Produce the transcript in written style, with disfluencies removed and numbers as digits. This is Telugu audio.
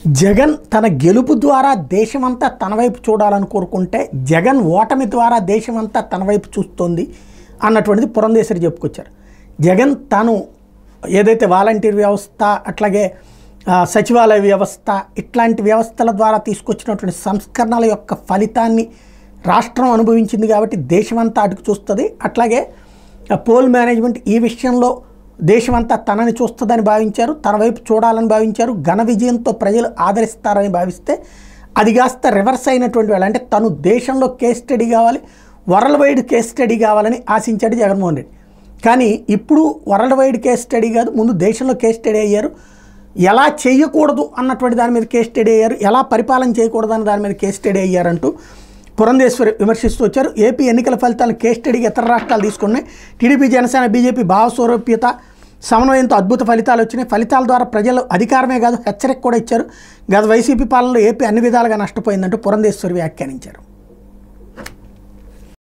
జగన్ తన గెలుపు ద్వారా దేశమంతా తన వైపు చూడాలని కోరుకుంటే జగన్ ఓటమి ద్వారా దేశమంతా తన వైపు చూస్తోంది అన్నటువంటిది పురంధేశ్వరి చెప్పుకొచ్చారు. జగన్ తాను ఏదైతే వాలంటీర్ వ్యవస్థ అట్లాగే సచివాలయ వ్యవస్థ ఇట్లాంటి వ్యవస్థల ద్వారా తీసుకొచ్చినటువంటి సంస్కరణల యొక్క ఫలితాన్ని రాష్ట్రం అనుభవించింది కాబట్టి దేశమంతా అటుకు చూస్తుంది. అట్లాగే పోల్ మేనేజ్మెంట్ ఈ విషయంలో దేశమంతా తనని చూస్తుందని భావించారు, తన వైపు చూడాలని భావించారు. ఘన విజయంతో ప్రజలు ఆదరిస్తారని భావిస్తే అది కాస్త రివర్స్ అయినటువంటి వాళ్ళు, అంటే తను దేశంలో కేస్ స్టడీ కావాలి, వరల్డ్ వైడ్ కేస్ స్టడీ కావాలని ఆశించాడు జగన్మోహన్ రెడ్డి. కానీ ఇప్పుడు వరల్డ్ వైడ్ కేస్ స్టడీ కాదు, ముందు దేశంలో కేస్ స్టడీ అయ్యారు. ఎలా చేయకూడదు అన్నటువంటి దాని మీద కేస్ స్టడీ అయ్యారు, ఎలా పరిపాలన చేయకూడదు అన్న దాని మీద కేస్ స్టడీ అయ్యారంటూ పురంధేశ్వరి విమర్శిస్తూ వచ్చారు. ఏపీ ఎన్నికల ఫలితాలను కేస్ స్టడీగా ఇతర రాష్ట్రాలు తీసుకున్నాయి. టీడీపీ, జనసేన, బీజేపీ భావస్వరూప్యత సమన్వయంతో అద్భుత ఫలితాలు వచ్చినాయి. ఫలితాల ద్వారా ప్రజలు అధికారమే కాదు హెచ్చరిక కూడా ఇచ్చారు. గత వైసీపీ పాలనలో ఏపీ అన్ని విధాలుగా నష్టపోయిందంటూ పురంధేశ్వరి వ్యాఖ్యానించారు.